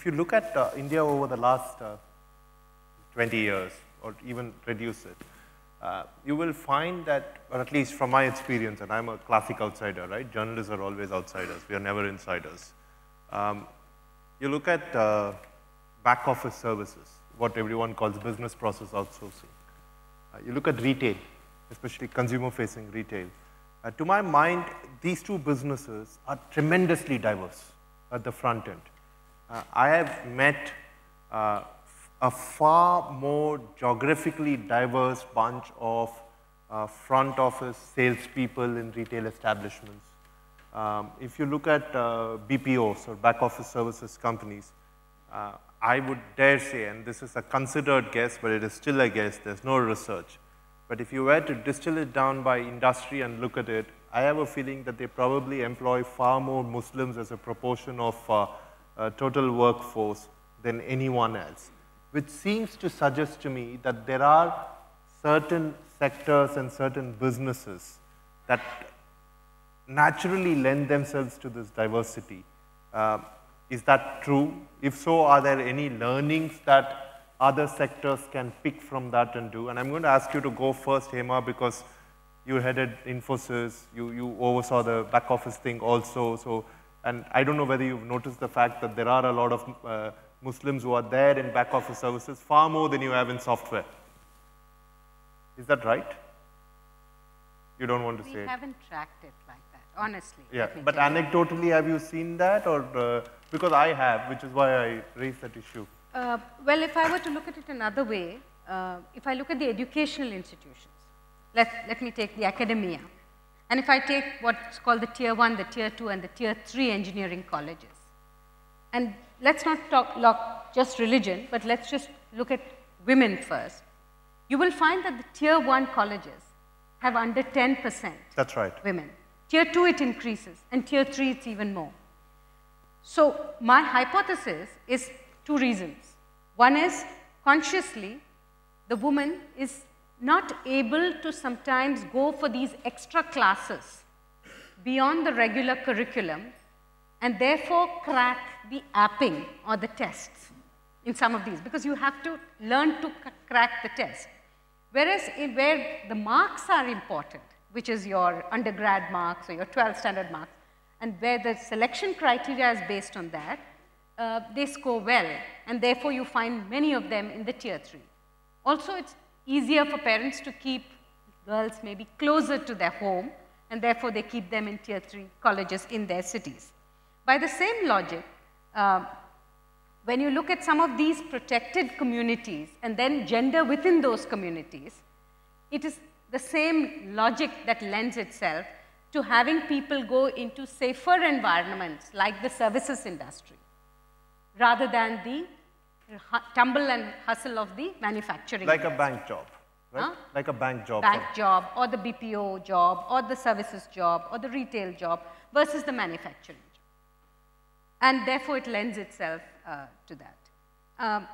if you look at India over the last 20 years, or even reduce it, you will find that, or at least from my experience, and I'm a classic outsider, right? Journalists are always outsiders. We are never insiders. You look at back office services, what everyone calls business process outsourcing. You look at retail, especially consumer-facing retail. To my mind, these two businesses are tremendously diverse at the front end. I have met a far more geographically diverse bunch of front office salespeople in retail establishments. If you look at BPOs, or back office services companies, I would dare say, and this is a considered guess, but it is still a guess, there's no research. But if you were to distill it down by industry and look at it, I have a feeling that they probably employ far more Muslims as a proportion of total workforce than anyone else, which seems to suggest to me that there are certain sectors and certain businesses that naturally lend themselves to this diversity. Is that true? If so, are there any learnings that other sectors can pick from that and do? And I'm going to ask you to go first, Hema, because you headed Infosys, you oversaw the back office thing also. So, and I don't know whether you've noticed the fact that there are a lot of Muslims who are there in back office services, far more than you have in software. Is that right? You don't want to say it? We haven't tracked it like that, honestly. Yeah, but anecdotally, have you seen that? Or because I have, which is why I raised that issue. Well, if I were to look at it another way, if I look at the educational institutions, let me take the academia. And if I take what's called the Tier 1, the Tier 2, and the Tier 3 engineering colleges, and let's not talk just religion, but let's just look at women first, you will find that the Tier 1 colleges have under 10% That's right. women. Tier 2 it increases, and Tier 3 it's even more. So my hypothesis is two reasons. One is consciously the woman is not able to sometimes go for these extra classes beyond the regular curriculum and therefore crack the apping or the tests in some of these, because you have to learn to crack the test. Whereas where the marks are important, which is your undergrad marks or your 12th standard marks, and where the selection criteria is based on that, they score well, and therefore you find many of them in the Tier 3. Also, it's easier for parents to keep girls maybe closer to their home, and therefore they keep them in Tier 3 colleges in their cities. By the same logic, when you look at some of these protected communities and then gender within those communities, it is the same logic that lends itself to having people go into safer environments like the services industry, rather than the tumble and hustle of the manufacturing. Like a bank job, right? Huh? Like a bank job. Bank job, or the BPO job, or the services job, or the retail job, versus the manufacturing job. And therefore, it lends itself to that.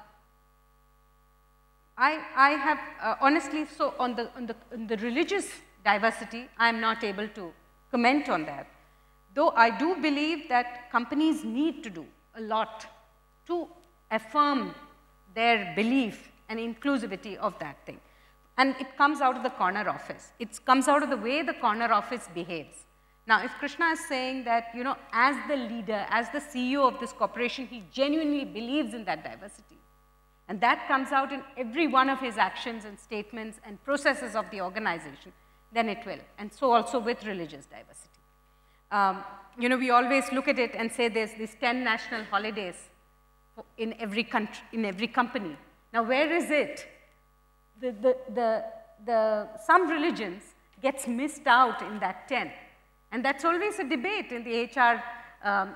I have, honestly, so on the religious diversity, I am not able to comment on that. Though I do believe that companies need to do a lot to affirm their belief and inclusivity of that thing. And it comes out of the corner office. It comes out of the way the corner office behaves. Now, if Krishna is saying that, you know, as the leader, as the CEO of this corporation, he genuinely believes in that diversity, and that comes out in every one of his actions and statements and processes of the organization, then it will. And so also with religious diversity. You know, we always look at it and say there's these 10 national holidays in every country, in every company. Now, where is it? Some religions gets missed out in that 10. And that's always a debate in the HR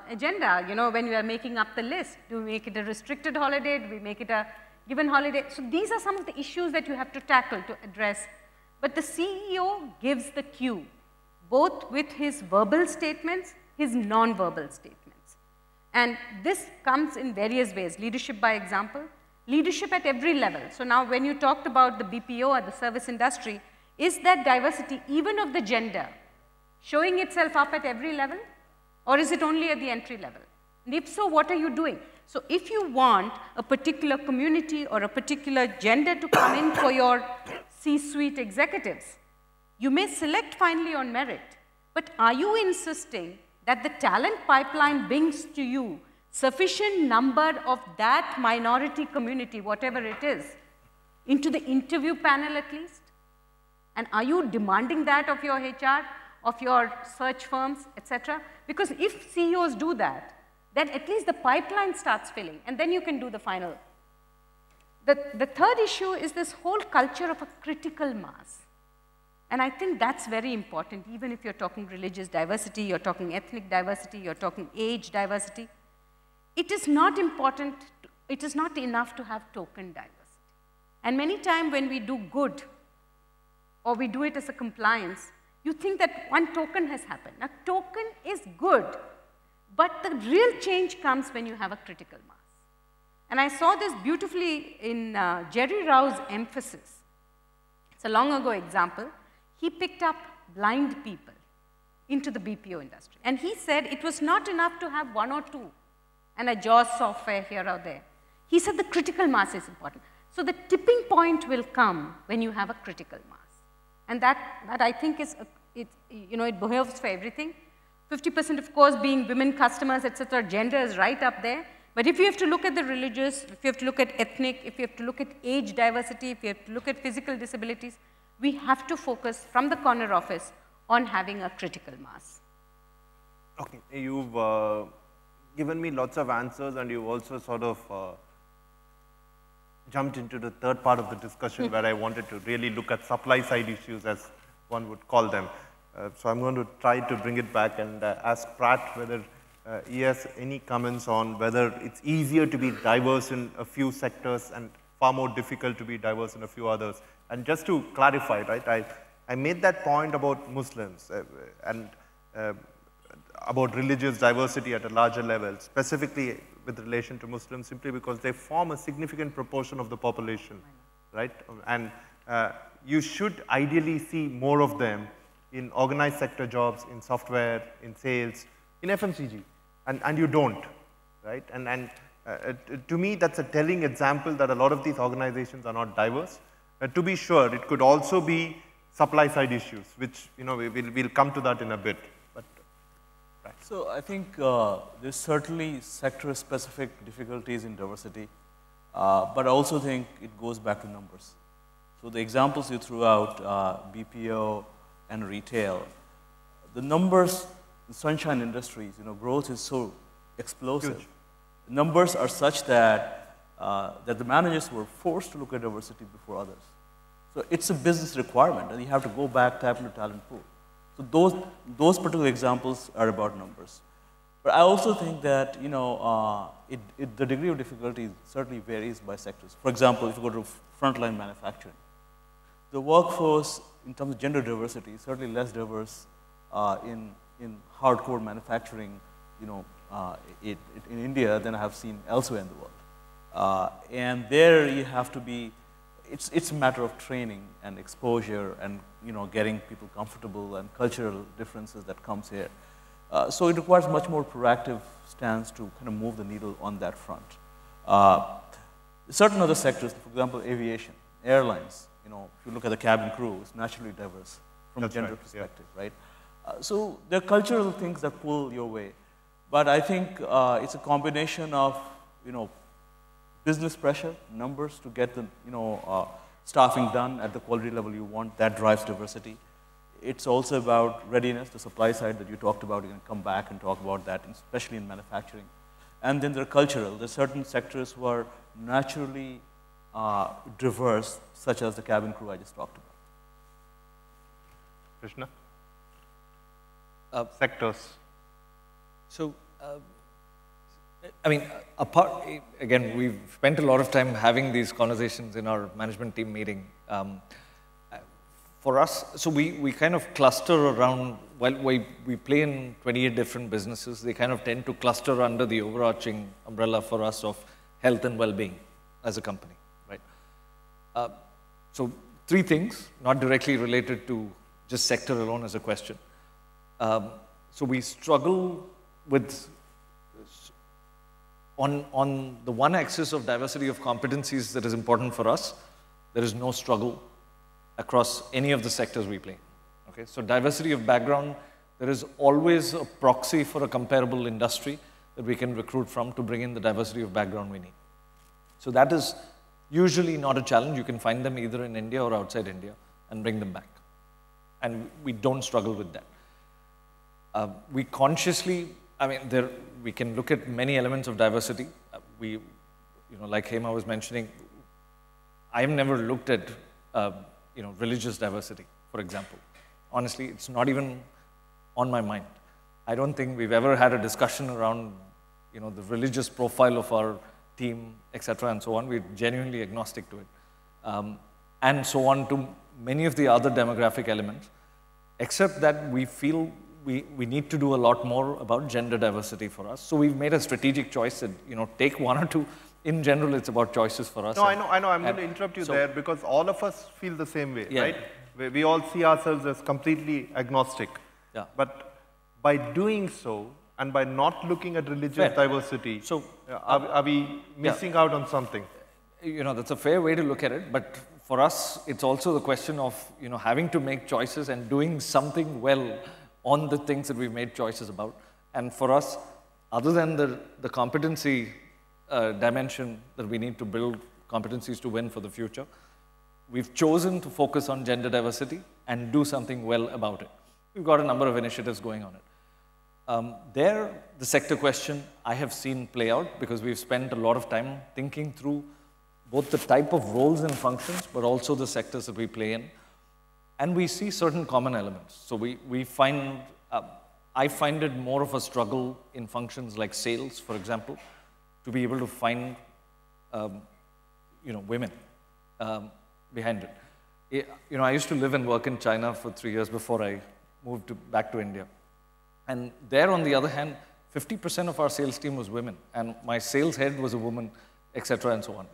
agenda, you know, when we are making up the list. Do we make it a restricted holiday? Do we make it a given holiday? So these are some of the issues that you have to tackle to address. But the CEO gives the cue, both with his verbal statements, his non-verbal statements. And this comes in various ways, leadership by example, leadership at every level. So now when you talked about the BPO or the service industry, is that diversity, even of the gender, showing itself up at every level, or is it only at the entry level? And if so, what are you doing? So if you want a particular community or a particular gender to come in for your C-suite executives, you may select finally on merit, but are you insisting that the talent pipeline brings to you sufficient number of that minority community, whatever it is, into the interview panel at least? And are you demanding that of your HR, of your search firms, etc.? Because if CEOs do that, then at least the pipeline starts filling, and then you can do the final. The third issue is this whole culture of a critical mass. And I think that's very important, even if you're talking religious diversity, you're talking ethnic diversity, you're talking age diversity. It is not important, it is not enough to have token diversity. And many times when we do good, or we do it as a compliance, you think that one token has happened. Now, token is good, but the real change comes when you have a critical mass. And I saw this beautifully in Jerry Rao's emphasis. It's a long ago example. He picked up blind people into the BPO industry. And he said it was not enough to have one or two and a JAWS software here or there. He said the critical mass is important. So the tipping point will come when you have a critical mass. And that I think is, it behoves for everything. 50% of course being women customers, etc. Gender is right up there. But if you have to look at the religious, if you have to look at ethnic, if you have to look at age diversity, if you have to look at physical disabilities, we have to focus from the corner office on having a critical mass. Okay, you've given me lots of answers, and you've also sort of jumped into the third part of the discussion where I wanted to really look at supply side issues, as one would call them. So I'm going to try to bring it back and ask Pratt whether he has any comments on whether it's easier to be diverse in a few sectors and far more difficult to be diverse in a few others. And just to clarify, right, I made that point about Muslims and about religious diversity at a larger level, specifically with relation to Muslims, simply because they form a significant proportion of the population, right? And you should ideally see more of them in organized sector jobs, in software, in sales, in FMCG, and you don't, right? And to me, that's a telling example that a lot of these organizations are not diverse. To be sure, it could also be supply side issues, which we'll come to that in a bit. But right. So I think there's certainly sector-specific difficulties in diversity, but I also think it goes back to numbers. So the examples you threw out, BPO and retail, the numbers, the sunshine industries, growth is so explosive. Huge. The numbers are such that that the managers were forced to look at diversity before others. So it's a business requirement, and you have to go back, tap into talent pool. So those particular examples are about numbers. But I also think that the degree of difficulty certainly varies by sectors. For example, if you go to frontline manufacturing, the workforce in terms of gender diversity is certainly less diverse in hardcore manufacturing, in India than I have seen elsewhere in the world. And there you have to be, it's a matter of training and exposure and getting people comfortable and cultural differences that comes here. So it requires much more proactive stance to kind of move the needle on that front. Certain other sectors, for example, aviation, airlines, if you look at the cabin crew, it's naturally diverse from a gender perspective, right? So there are cultural things that pull your way. But I think it's a combination of, business pressure, numbers to get the, staffing done at the quality level you want. That drives diversity. It's also about readiness, the supply side that you talked about. You're going to come back and talk about that, especially in manufacturing. And then there are cultural. There are certain sectors who are naturally diverse, such as the cabin crew I just talked about. Krishna? Sectors. So, again, we've spent a lot of time having these conversations in our management team meeting. For us, so we kind of cluster around, while we play in 28 different businesses, they kind of tend to cluster under the overarching umbrella for us of health and well-being as a company, right? So 3 things, not directly related to just sector alone as a question. So we struggle with on the one axis of diversity of competencies that is important for us, there is no struggle across any of the sectors we play. Okay, so diversity of background, there is always a proxy for a comparable industry that we can recruit from to bring in the diversity of background we need. So that is usually not a challenge. You can find them either in India or outside India and bring them back. And we don't struggle with that. We consciously, I mean, we can look at many elements of diversity. Like Hema was mentioning, I've never looked at, religious diversity, for example. Honestly, it's not even on my mind. I don't think we've ever had a discussion around, the religious profile of our team, etc., and so on. We're genuinely agnostic to it. And so on to many of the other demographic elements, except that we feel we need to do a lot more about gender diversity for us. So we've made a strategic choice that, take one or two. In general, it's about choices for us. No, I know. I'm going to interrupt you there because all of us feel the same way, right? We all see ourselves as completely agnostic. Yeah. But by doing so, and by not looking at religious diversity, so are we missing out on something? That's a fair way to look at it. But for us, it's also the question of, having to make choices and doing something well on the things that we've made choices about. And for us, other than the competency dimension that we need to build competencies to win for the future, we've chosen to focus on gender diversity and do something well about it. We've got a number of initiatives going on it. The sector question I have seen play out because we've spent a lot of time thinking through both the type of roles and functions, but also the sectors that we play in. And we see certain common elements. So we find, I find it more of a struggle in functions like sales, for example, to be able to find, women behind it. I used to live and work in China for 3 years before I moved back to India. And there, on the other hand, 50% of our sales team was women. And my sales head was a woman, etc., and so on.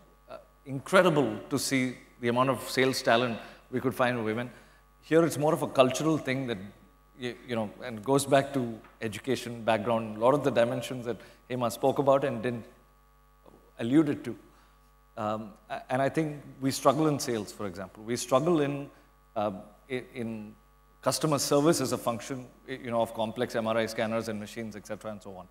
Incredible to see the amount of sales talent we could find in women. Here, it's more of a cultural thing that, and goes back to education, background, a lot of the dimensions that Hema spoke about and didn't alluded to. And I think we struggle in sales, for example. We struggle in customer service as a function, of complex MRI scanners and machines, etc., and so on.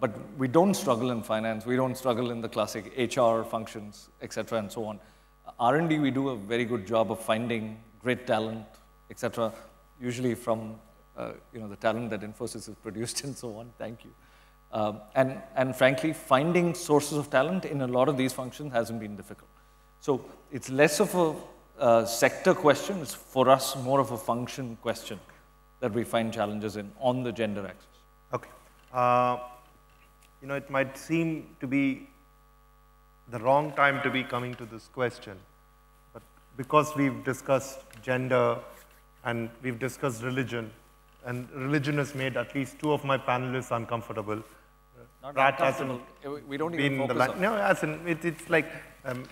But we don't struggle in finance. We don't struggle in the classic HR functions, etc., and so on. R&D, we do a very good job of finding great talent, etc., usually from the talent that Infosys has produced and so on. Thank you. And frankly, finding sources of talent in a lot of these functions hasn't been difficult. So it's less of a sector question. It's for us more of a function question that we find challenges in on the gender axis. Okay. It might seem to be the wrong time to be coming to this question, but because we've discussed gender and we've discussed religion, and religion has made at least 2 of my panelists uncomfortable. Not uncomfortable. We don't even focus on it. No, as in, it's like,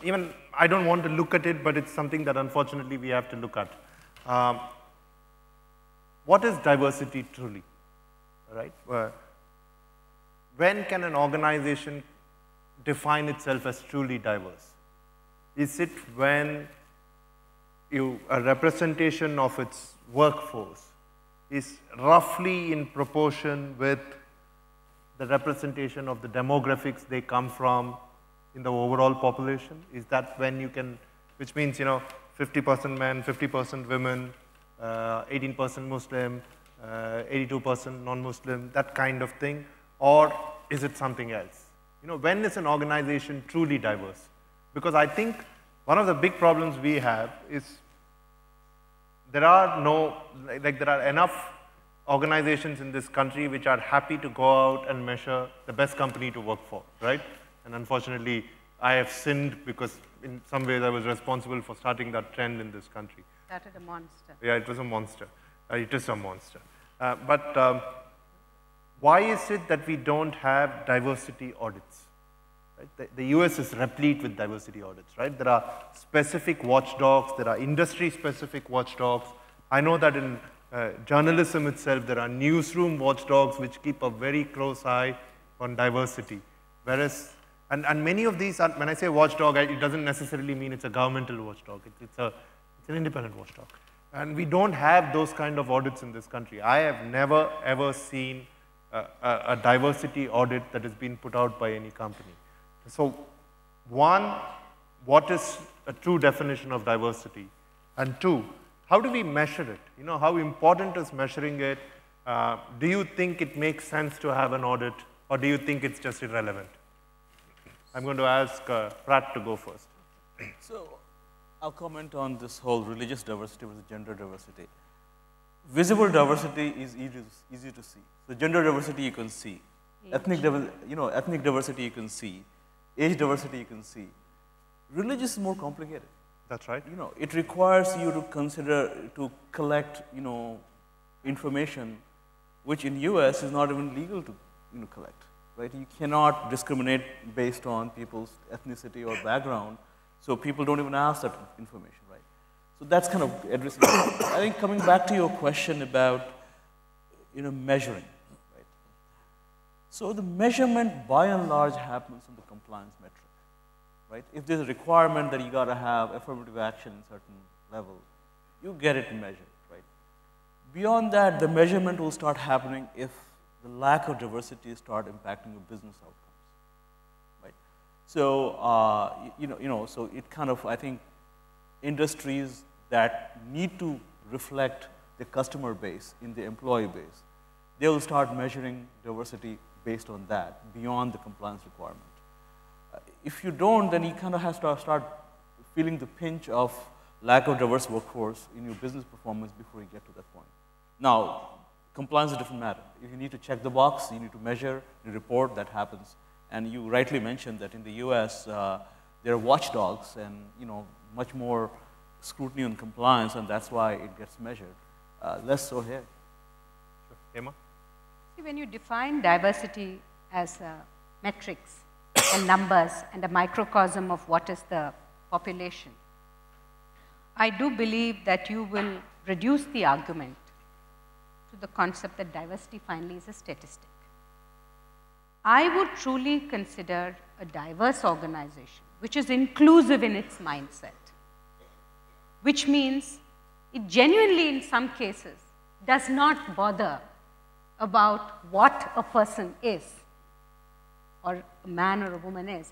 even I don't want to look at it, but it's something that unfortunately we have to look at. What is diversity truly, right? When can an organization define itself as truly diverse? Is it when a representation of its workforce is roughly in proportion with the representation of the demographics they come from in the overall population? Is that when you can, which means, 50% men, 50% women, 18% Muslim, 82% non-Muslim, that kind of thing? Or is it something else? When is an organization truly diverse? Because I think one of the big problems we have is there are enough organizations in this country which are happy to go out and measure the best company to work for, right? And unfortunately, I have sinned because in some ways I was responsible for starting that trend in this country. Started a monster. Yeah, it was a monster. It is a monster. Why is it that we don't have diversity audits? Right? The US is replete with diversity audits, right? There are specific watchdogs, there are industry-specific watchdogs. I know that in journalism itself, there are newsroom watchdogs which keep a very close eye on diversity. Whereas, and many of these, are, when I say watchdog, it doesn't necessarily mean it's a governmental watchdog. It's an independent watchdog. And we don't have those kind of audits in this country. I have never, ever seen a diversity audit that has been put out by any company. So, one, what is a true definition of diversity? And two, how do we measure it? You know, how important is measuring it? Do you think it makes sense to have an audit, or do you think it's just irrelevant? I'm going to ask Pratt to go first. So, I'll comment on this whole religious diversity versus gender diversity. Visible diversity is easy to see. So, gender diversity you can see, ethnic diversity you can see, age diversity you can see. Religious is more complicated. That's right. You know, it requires you to consider, to collect, you know, information which in US is not even legal to, you know, collect, right? You cannot discriminate based on people's ethnicity or background, so people don't even ask that information, right? So that's kind of addressing. I think coming back to your question about, you know, measuring, right? So the measurement by and large happens in the compliance metric. Right? If there's a requirement that you got to have affirmative action in certain level, you get it measured, right? Beyond that, the measurement will start happening if the lack of diversity start impacting your business outcomes, right? So, so it kind of, I think, industries that need to reflect the customer base in the employee base, they will start measuring diversity based on that, beyond the compliance requirement. If you don't, then you kind of have to start feeling the pinch of lack of diverse workforce in your business performance before you get to that point. Now, compliance is a different matter. If you need to check the box, you need to measure, you report, that happens. And you rightly mentioned that in the US, there are watchdogs and, you know, much more scrutiny on compliance, and that's why it gets measured. Less so here. Sure. Emma? See, when you define diversity as metrics and numbers and a microcosm of what is the population, I do believe that you will reduce the argument to the concept that diversity finally is a statistic. I would truly consider a diverse organization which is inclusive in its mindset, which means it genuinely, in some cases, does not bother about what a person is, or a man or a woman is,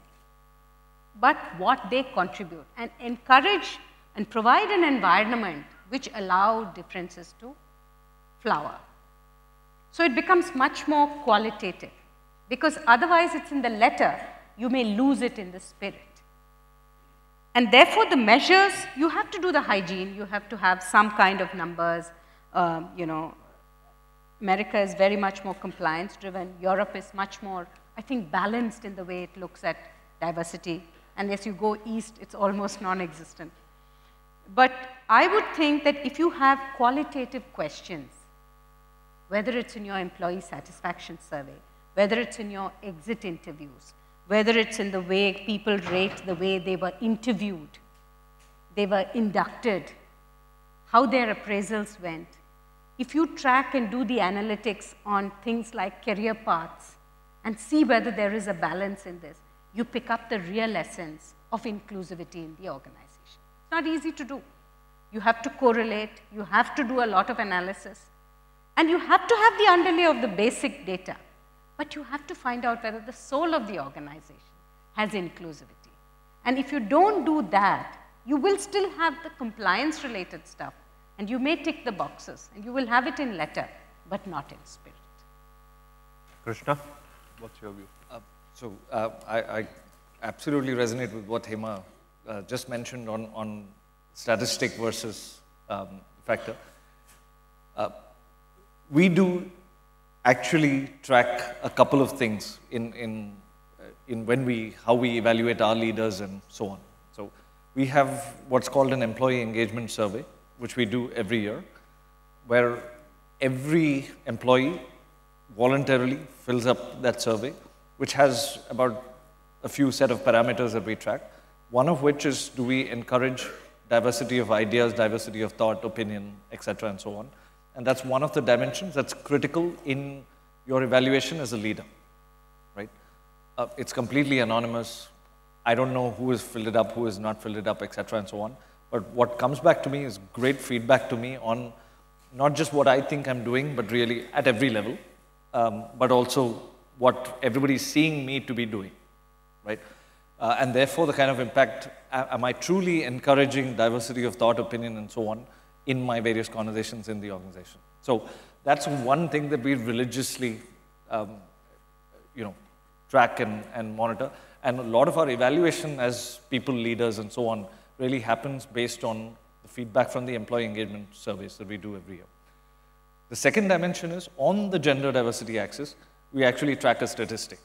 but what they contribute, and encourage and provide an environment which allow differences to flower. So it becomes much more qualitative, because otherwise it's in the letter, you may lose it in the spirit. And therefore the measures, you have to do the hygiene, you have to have some kind of numbers. You know, America is very much more compliance driven, Europe is much more, I think, balanced in the way it looks at diversity, and as you go east, it's almost non-existent. But I would think that if you have qualitative questions, whether it's in your employee satisfaction survey, whether it's in your exit interviews, whether it's in the way people rate the way they were interviewed, they were inducted, how their appraisals went, if you track and do the analytics on things like career paths and see whether there is a balance in this, you pick up the real essence of inclusivity in the organization. It's not easy to do. You have to correlate, you have to do a lot of analysis, and you have to have the underlay of the basic data, but you have to find out whether the soul of the organization has inclusivity. And if you don't do that, you will still have the compliance-related stuff, and you may tick the boxes, and you will have it in letter, but not in spirit. Krishna, what's your view? I absolutely resonate with what Hema just mentioned on statistic versus factor. We do actually track a couple of things in how we evaluate our leaders and so on. So we have what's called an employee engagement survey, which we do every year, where every employee voluntarily fills up that survey, which has about a few set of parameters that we track. One of which is, do we encourage diversity of ideas, diversity of thought, opinion, etc., and so on. And that's one of the dimensions that's critical in your evaluation as a leader, right? It's completely anonymous. I don't know who has filled it up, who has not filled it up, etc. and so on. But what comes back to me is great feedback to me on not just what I think I'm doing, but really at every level, but also what everybody's seeing me to be doing, right? And therefore, the kind of impact, am I truly encouraging diversity of thought, opinion, and so on in my various conversations in the organization? So that's one thing that we religiously, track and monitor. And a lot of our evaluation as people, leaders, and so on really happens based on the feedback from the employee engagement surveys that we do every year. The second dimension is on the gender diversity axis, we actually track a statistic.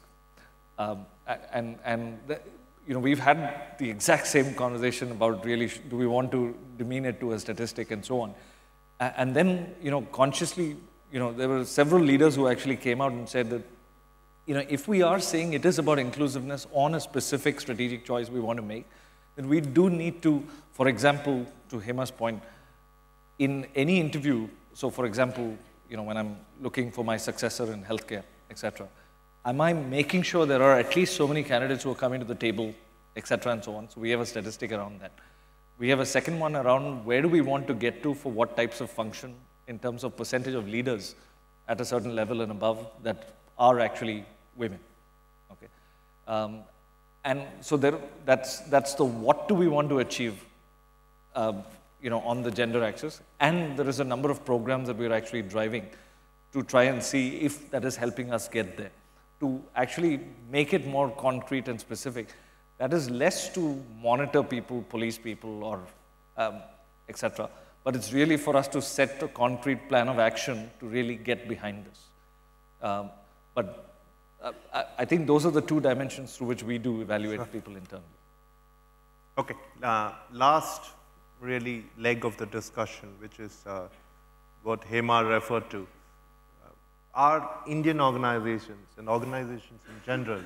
We've had the exact same conversation about really, do we want to demean it to a statistic and so on. And then, consciously, there were several leaders who actually came out and said that, if we are saying it is about inclusiveness on a specific strategic choice we want to make, then we do need to, for example, to Hema's point, in any interview, so for example, when I'm looking for my successor in healthcare, etc., am I making sure there are at least so many candidates who are coming to the table, etc., and so on? So we have a statistic around that. We have a second one around where do we want to get to for what types of function in terms of percentage of leaders at a certain level and above that are actually women, okay? And so that's the what do we want to achieve, on the gender axis. And there is a number of programs that we're actually driving to try and see if that is helping us get there, to actually make it more concrete and specific. That is less to monitor people, police people, or etc. But it's really for us to set a concrete plan of action to really get behind this. I think those are the two dimensions through which we do evaluate people internally. Okay, last really leg of the discussion, which is what Hema referred to. Are Indian organizations and organizations in general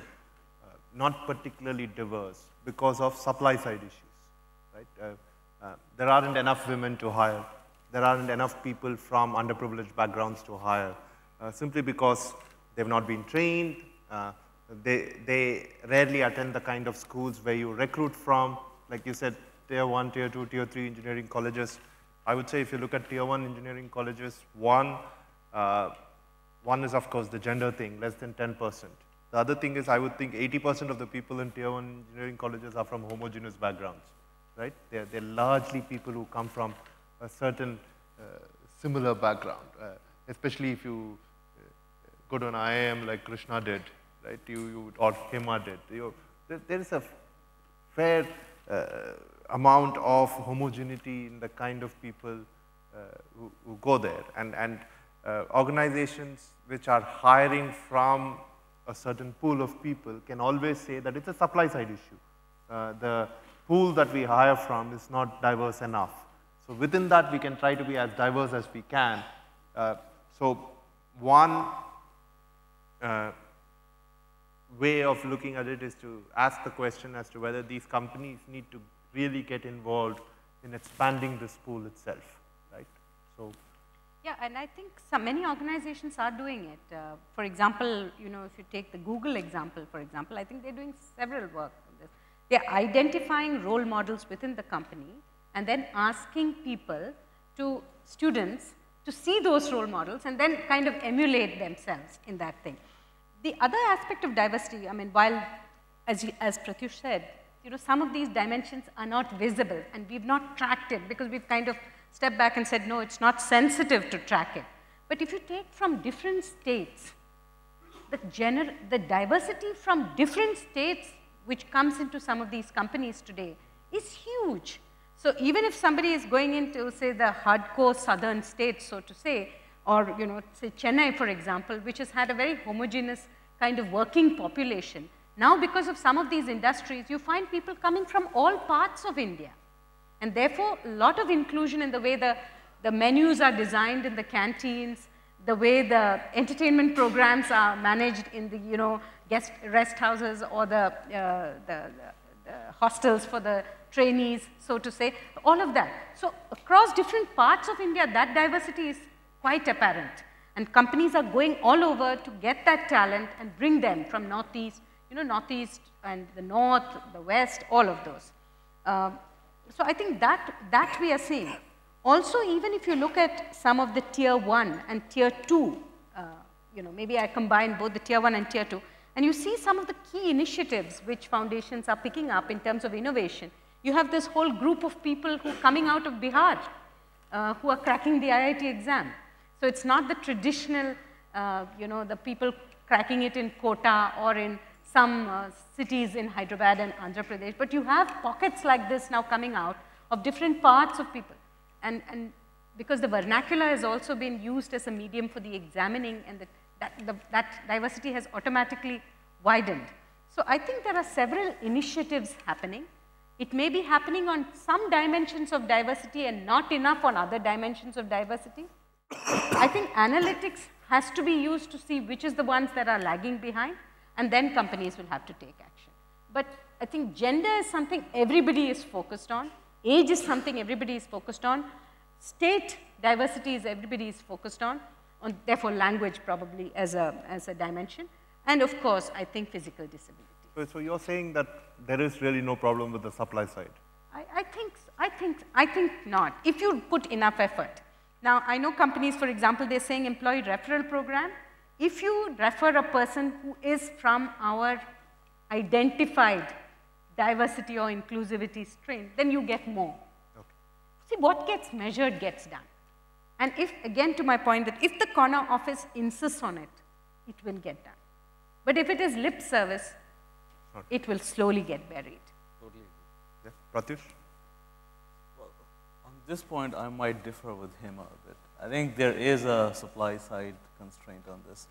not particularly diverse because of supply side issues, right? There aren't enough women to hire. There aren't enough people from underprivileged backgrounds to hire, simply because they've not been trained. They rarely attend the kind of schools where you recruit from. Like you said, tier 1, tier 2, tier 3 engineering colleges. I would say if you look at tier 1 engineering colleges, one is of course the gender thing, less than 10%. The other thing is, I would think 80% of the people in tier 1 engineering colleges are from homogeneous backgrounds, right? They're largely people who come from a certain similar background, especially if you go to an IIM like Krishna did, right? Or Hema did. There is a fair amount of homogeneity in the kind of people who go there. And organizations which are hiring from a certain pool of people can always say that it's a supply side issue. The pool that we hire from is not diverse enough. So within that, we can try to be as diverse as we can. So one way of looking at it is to ask the question as to whether these companies need to really get involved in expanding this pool itself, right? So. Yeah, and I think many organizations are doing it. For example, if you take the Google example, for example, I think they're doing several work on this. They're identifying role models within the company and then asking students to see those role models and then kind of emulate themselves in that thing. The other aspect of diversity, I mean, while, as Pratyush said, some of these dimensions are not visible and we've not tracked it because we've kind of stepped back and said, no, it's not sensitive to track it. But if you take from different states, the diversity from different states which comes into some of these companies today is huge. So even if somebody is going into, say, the hardcore southern states, so to say, or, say Chennai, for example, which has had a very homogeneous kind of working population, now because of some of these industries, you find people coming from all parts of India. And therefore, a lot of inclusion in the way the menus are designed in the canteens, the way the entertainment programs are managed in the, guest rest houses or the hostels for the trainees, so to say, all of that. So across different parts of India, that diversity is quite apparent. And companies are going all over to get that talent and bring them from Northeast, Northeast and the North, the West, all of those. So I think that we are seeing. Also, even if you look at some of the tier 1 and tier 2, maybe I combine both the tier 1 and tier 2, and you see some of the key initiatives which foundations are picking up in terms of innovation. You have this whole group of people who are coming out of Bihar, who are cracking the IIT exam. So it's not the traditional, the people cracking it in Kota or in some cities in Hyderabad and Andhra Pradesh, but you have pockets like this now coming out of different parts of people. And because the vernacular has also been used as a medium for the examining, and that diversity has automatically widened. So I think there are several initiatives happening. It may be happening on some dimensions of diversity and not enough on other dimensions of diversity. I think analytics has to be used to see which is the ones that are lagging behind, and then companies will have to take action. But I think gender is something everybody is focused on. Age is something everybody is focused on. State diversity is everybody is focused on therefore language probably as a dimension. And of course, I think physical disability. So you're saying that there is really no problem with the supply side? I think not, if you put enough effort. Now, I know companies, for example, they're saying employee referral program. If you refer a person who is from our identified diversity or inclusivity strain, then you get more. Okay. See, what gets measured gets done. And if, again to my point, that if the corner office insists on it, it will get done. But if it is lip service, it will slowly get buried. Totally agree. Yeah. Pratyush? Well, on this point, I might differ with him a bit. I think there is a supply side constraint on this.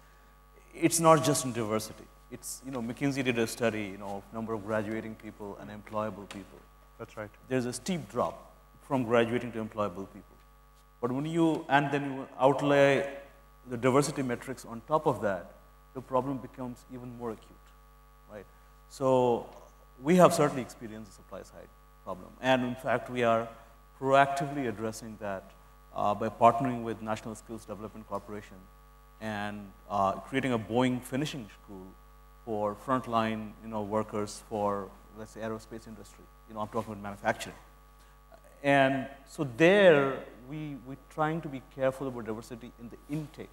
It's not just in diversity. It's, McKinsey did a study, of number of graduating people and employable people. That's right. There's a steep drop from graduating to employable people. But when and then you outlay the diversity metrics on top of that, the problem becomes even more acute, right? So we have certainly experienced the supply side problem. And in fact, we are proactively addressing that by partnering with National Skills Development Corporation and creating a Boeing finishing school for frontline, workers for, let's say, aerospace industry. I'm talking about manufacturing. And so there, we're trying to be careful about diversity in the intake,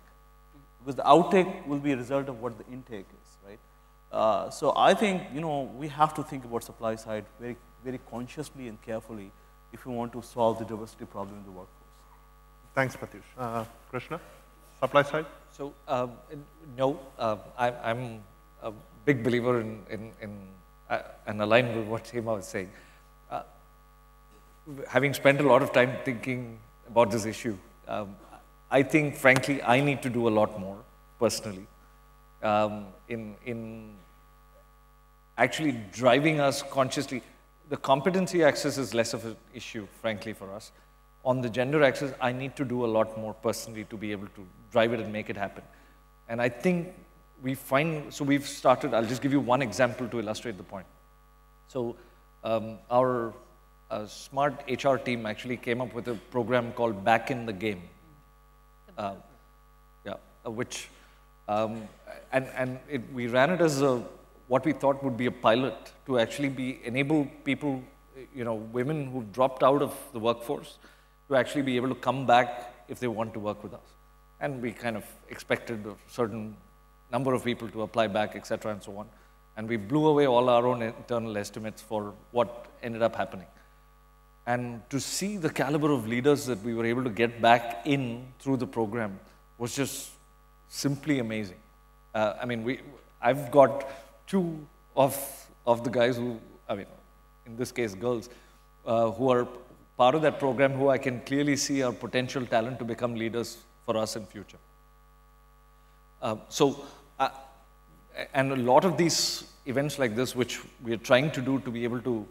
because the outtake will be a result of what the intake is, right? So I think, we have to think about supply side very, very consciously and carefully if we want to solve the diversity problem in the workforce. Thanks, Pratyush. Krishna, supply side? So, no, I'm a big believer in and aligned with what Hema was saying. Having spent a lot of time thinking about this issue, I think, frankly, I need to do a lot more personally in actually driving us consciously. The competency axis is less of an issue, frankly, for us. On the gender axis, I need to do a lot more personally to be able to drive it and make it happen. And I think so we've started, I'll just give you one example to illustrate the point. So our smart HR team actually came up with a program called Back in the Game. Which, we ran it as what we thought would be a pilot to actually enable people, women who've dropped out of the workforce to actually be able to come back if they want to work with us. And we kind of expected a certain number of people to apply back, et cetera, and so on. And we blew away all our own internal estimates for what ended up happening. And to see the caliber of leaders that we were able to get back in through the program was just simply amazing. I've got two of the guys who, in this case, girls, who are part of that program who I can clearly see are potential talent to become leaders for us in future. And a lot of these events like this, which we are trying to do to be able to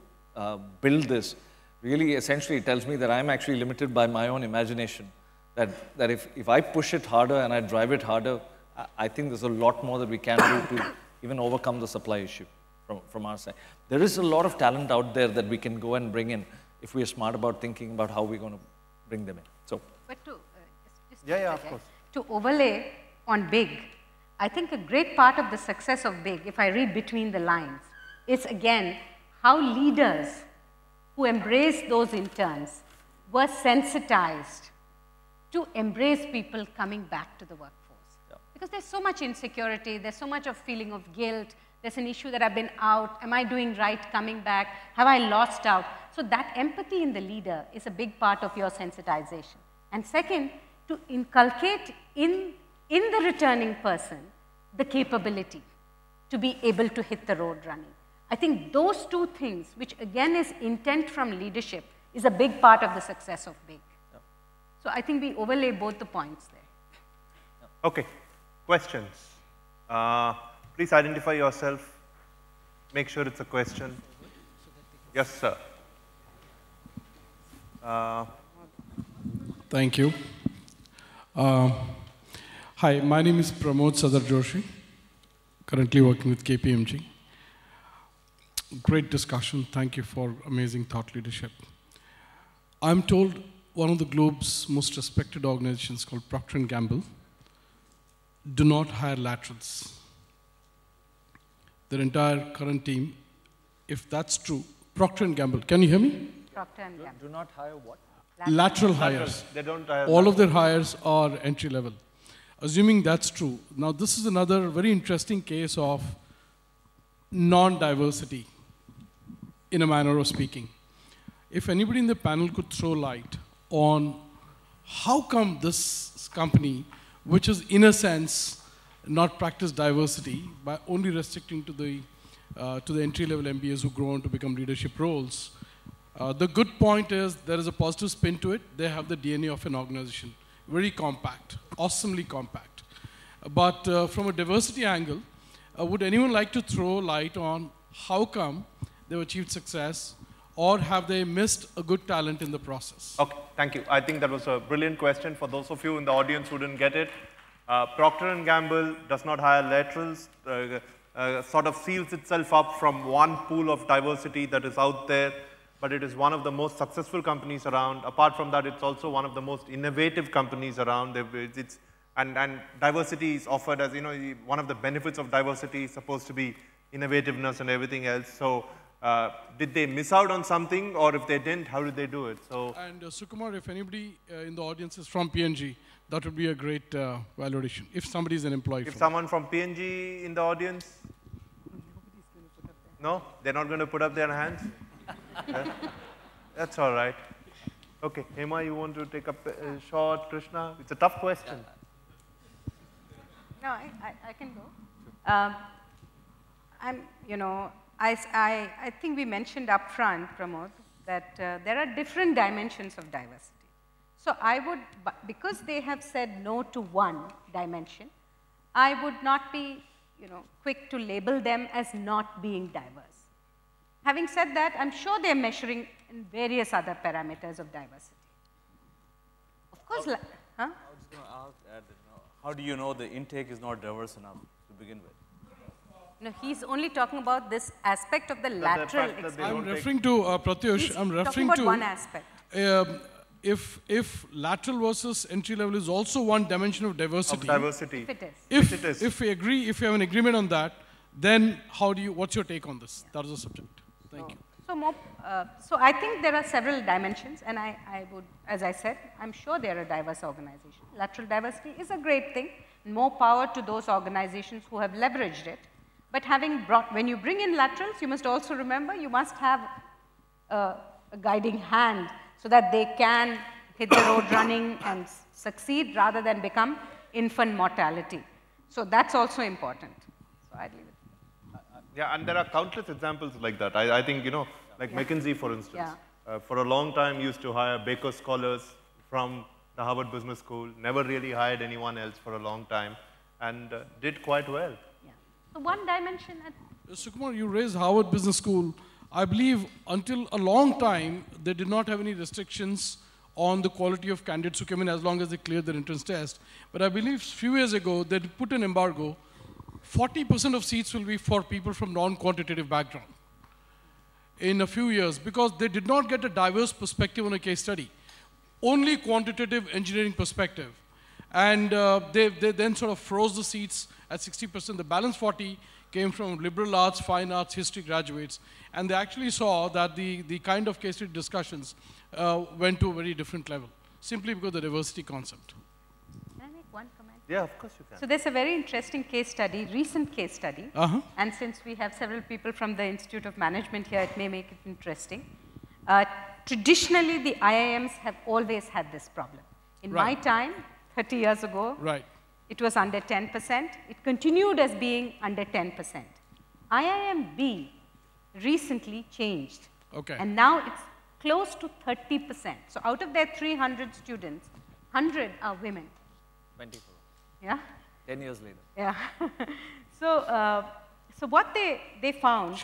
build this, really essentially tells me that I'm actually limited by my own imagination. That if I push it harder and I drive it harder, I think there's a lot more that we can do to even overcome the supply issue from our side. There is a lot of talent out there that we can go and bring in if we are smart about thinking about how we're going to bring them in. So, but to of course. To overlay on big, I think a great part of the success of Big, if I read between the lines, is again how leaders who embraced those interns were sensitized to embrace people coming back to the workforce. Yeah. Because there's so much insecurity, there's so much of feeling of guilt, there's an issue that I've been out, am I doing right coming back, have I lost out? So that empathy in the leader is a big part of your sensitization. And second, to inculcate in the returning person the capability to be able to hit the road running. I think those two things, which again is intent from leadership, is a big part of the success of Big. Yep. So I think we overlay both the points there. Yep. Okay, questions. Please identify yourself. Make sure it's a question. Yes, sir. Thank you. Hi, my name is Pramod Sadar Joshi, currently working with KPMG. Great discussion. Thank you for amazing thought leadership. I'm told one of the globe's most respected organizations called Procter & Gamble do not hire laterals. Their entire current team, if that's true, Procter & Gamble, can you hear me? Procter & Gamble. Do not hire what? Lateral hires. They don't hire All of their hires are entry level. Assuming that's true, now this is another very interesting case of non-diversity, in a manner of speaking. If anybody in the panel could throw light on how come this company, which is in a sense not practice diversity by only restricting to the entry-level MBAs who grow on to become leadership roles. The good point is there is a positive spin to it. They have the DNA of an organization. Very compact, awesomely compact. But from a diversity angle, would anyone like to throw light on how come they've achieved success, or have they missed a good talent in the process? Okay, thank you. I think that was a brilliant question for those of you in the audience who didn't get it. Procter & Gamble does not hire laterals, sort of seals itself up from one pool of diversity that is out there, but it is one of the most successful companies around. Apart from that, it's also one of the most innovative companies around. And diversity is offered as, one of the benefits of diversity is supposed to be innovativeness and everything else. So did they miss out on something, or if they didn't, how did they do it? So. And Sukumar, if anybody in the audience is from P&G, that would be a great validation, if somebody is an employee. If someone from P&G in the audience? No? They're not going to put up their hands? Yeah? That's all right. Okay, Hema, you want to take a shot? Krishna? It's a tough question. No, I can go. I think we mentioned up front, Pramod, that there are different dimensions of diversity. So I would, because they have said no to one dimension, I would not be, quick to label them as not being diverse. Having said that, I'm sure they're measuring in various other parameters of diversity. Of course, I was going to add, how do you know the intake is not diverse enough to begin with? No, he's only talking about this aspect of the lateral experience. I'm referring to, Pratyush, I'm referring to one aspect. If lateral versus entry level is also one dimension of diversity. If it is. If we agree, if we have an agreement on that, then what's your take on this? That is the subject. Thank you. So I think there are several dimensions, and I would, as I said, I'm sure they're a diverse organization. Lateral diversity is a great thing. More power to those organizations who have leveraged it. But when you bring in laterals, you must also remember you must have a guiding hand so that they can hit the road running and succeed rather than become infant mortality. So that's also important. So I'd leave it. Yeah, and there are countless examples like that. I think, like McKinsey, for instance, for a long time used to hire Baker scholars from the Harvard Business School, never really hired anyone else for a long time, and did quite well. Yeah. So one dimension. Sukumar, you raised Harvard Business School. I believe until a long time, they did not have any restrictions on the quality of candidates who came in as long as they cleared their entrance test. But I believe a few years ago, they put an embargo. 40% of seats will be for people from non-quantitative background in a few years, because they did not get a diverse perspective on a case study, only quantitative engineering perspective. And they then sort of froze the seats at 60%. The balance 40 came from liberal arts, fine arts, history graduates. And they actually saw that the kind of case study discussions went to a very different level, simply because of the diversity concept. Can I make one comment? Yeah, of course you can. So there's a very interesting case study, recent case study. And since we have several people from the Institute of Management here, it may make it interesting. Traditionally, the IIMs have always had this problem. In my time, 30 years ago, it was under 10%. It continued as being under 10%. IIM-B recently changed. And now it's close to 30%. So out of their 300 students, 100 are women. 24. Yeah? 10 years later. Yeah. So what they found,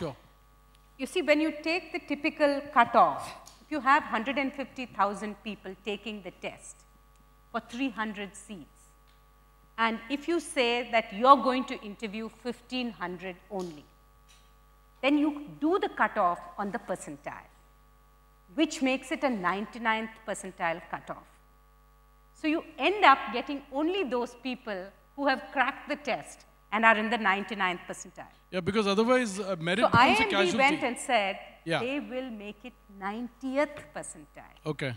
you see, when you take the typical cutoff, if you have 150,000 people taking the test for 300 seats, and if you say that you're going to interview 1,500 only, then you do the cutoff on the percentile, which makes it a 99th percentile cutoff. So you end up getting only those people who have cracked the test and are in the 99th percentile. Yeah, because otherwise merit becomes a casualty. So IIMB went and said they will make it 90th percentile.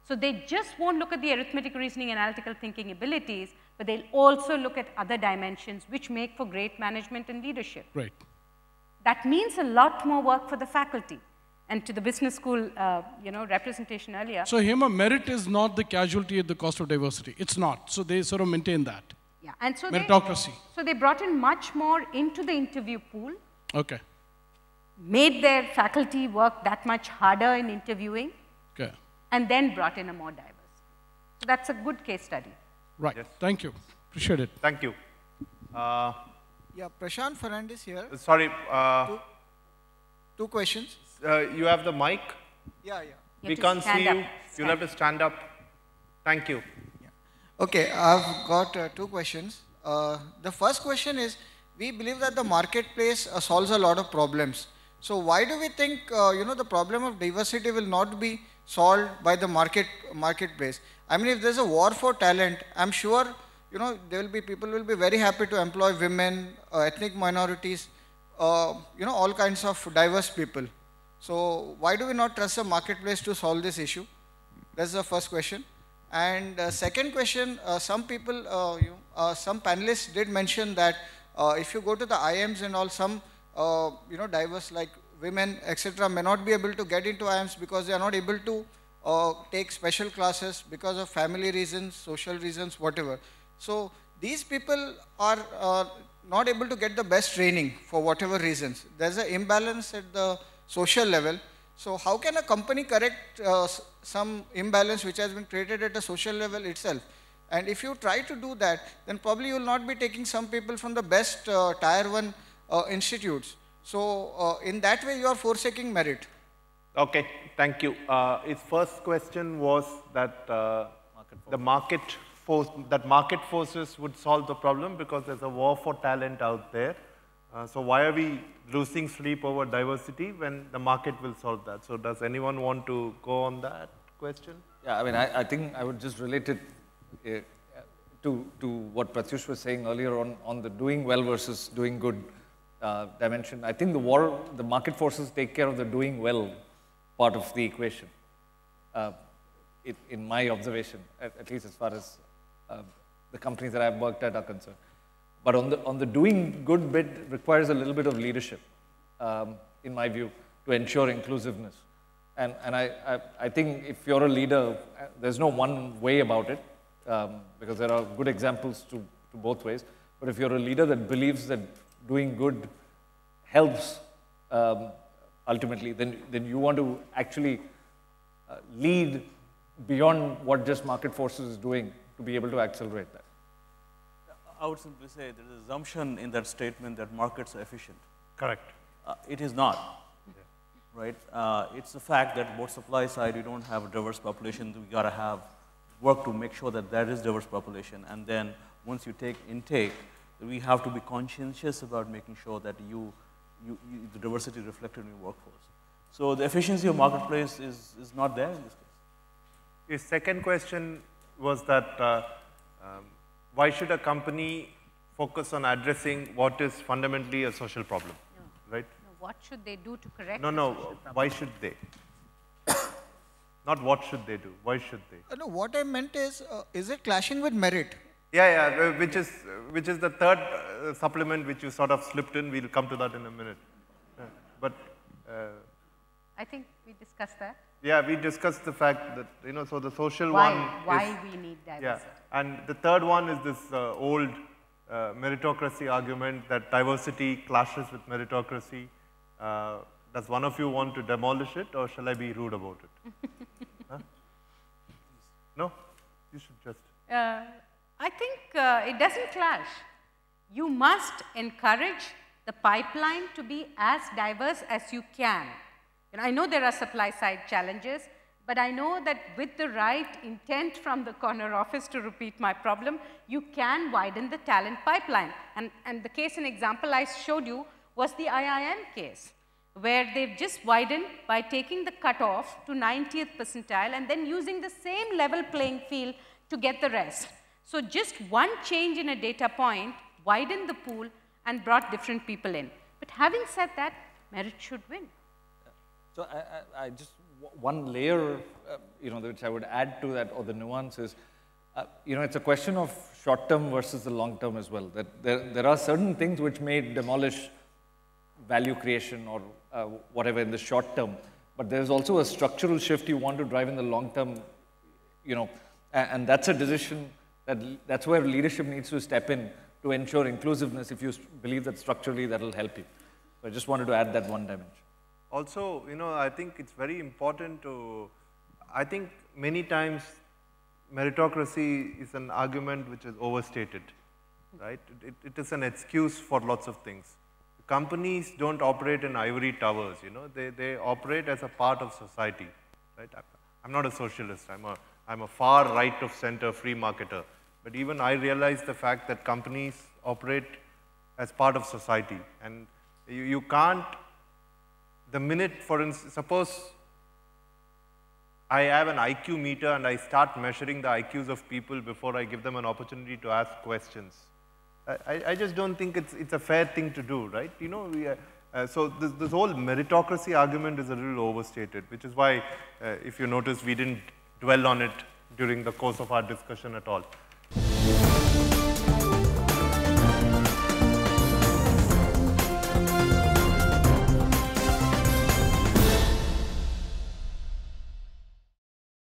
So they just won't look at the arithmetic, reasoning, analytical thinking abilities, but they'll also look at other dimensions which make for great management and leadership. That means a lot more work for the faculty. And to the business school, representation earlier. So Hema, merit is not the casualty at the cost of diversity. It's not. So they sort of maintain that. Yeah, and so meritocracy. So they brought in much more into the interview pool. Made their faculty work that much harder in interviewing. And then brought in a more diverse. So that's a good case study. Thank you. Appreciate it. Thank you. Yeah, Prashant Fernandez here. Sorry. Two questions. You have the mic? Yeah. We can't see you. You'll have to stand up. Thank you. Okay, I've got two questions. The first question is, we believe that the marketplace solves a lot of problems. So why do we think, the problem of diversity will not be solved by the marketplace? I mean, if there's a war for talent, I'm sure, people will be very happy to employ women, ethnic minorities, all kinds of diverse people. So why do we not trust the marketplace to solve this issue? That's the first question. And second question, some people, some panelists did mention that if you go to the IIMs and all, some, diverse like women, etc., may not be able to get into IIMs because they are not able to take special classes because of family reasons, social reasons, whatever. So these people are not able to get the best training for whatever reasons. There's an imbalance at the social level. So how can a company correct some imbalance which has been created at a social level itself? And if you try to do that, then probably you will not be taking some people from the best tier 1 institutes. So in that way, you are forsaking merit. Okay, thank you. His first question was that market forces would solve the problem because there's a war for talent out there. So why are we losing sleep over diversity when the market will solve that? So does anyone want to go on that question? Yeah, I mean, I think I would just relate it to what Pratyush was saying earlier on the doing well versus doing good dimension. I think the market forces take care of the doing well part of the equation, in my observation, at least as far as the companies that I've worked at are concerned. But on the doing good bit requires a little bit of leadership, in my view, to ensure inclusiveness. And I think if you're a leader, there's no one way about it, because there are good examples to both ways. But if you're a leader that believes that doing good helps ultimately, then you want to actually lead beyond what just market forces is doing to be able to accelerate that. I would simply say there is an assumption in that statement that markets are efficient. Correct. It is not, right? It's the fact that both supply side, we don't have a diverse population. We got to have work to make sure that there is diverse population. And then once you take intake, we have to be conscientious about making sure that the diversity reflected in your workforce. So the efficiency of marketplace is not there in this case. His second question was that why should a company focus on addressing what is fundamentally a social problem, right? No, what should they do to correct No, the no, social problem? why should they? Not what should they do, why should they? No, what I meant is it clashing with merit? Yeah, which is the third supplement which you sort of slipped in. We'll come to that in a minute. But I think we discussed that. yeah, we discussed the fact that, you know, so the social Why? one Why is, we need yeah, diversity. and the third one is this old meritocracy argument that diversity clashes with meritocracy. Does one of you want to demolish it, or shall I be rude about it? Huh? No? You should just. I think it doesn't clash. You must encourage the pipeline to be as diverse as you can. And I know there are supply side challenges, but I know that with the right intent from the corner office, to repeat my problem, you can widen the talent pipeline. And the case and example I showed you was the IIM case, where they've just widened by taking the cutoff to 90th percentile and then using the same level playing field to get the rest. So just one change in a data point widened the pool and brought different people in. But having said that, merit should win. So I just, one layer, you know, which I would add to that, or the nuance is, you know, it's a question of short term versus the long term as well. That there are certain things which may demolish value creation or whatever in the short term, but there's also a structural shift you want to drive in the long term, you know, and that's a decision that's where leadership needs to step in to ensure inclusiveness if you believe that structurally that will help you. So I just wanted to add that one dimension. Also, you know, I think it's very important to, I think many times meritocracy is an argument which is overstated, right? It is an excuse for lots of things. Companies don't operate in ivory towers, you know, they operate as a part of society, right? I'm not a socialist, I'm a far right of center free marketer, but even I realize the fact that companies operate as part of society, and you can't, the minute, for instance, suppose I have an IQ meter and I start measuring the IQs of people before I give them an opportunity to ask questions. I just don't think it's a fair thing to do, right? You know, so this whole meritocracy argument is a little overstated, which is why, if you notice, we didn't dwell on it during the course of our discussion at all.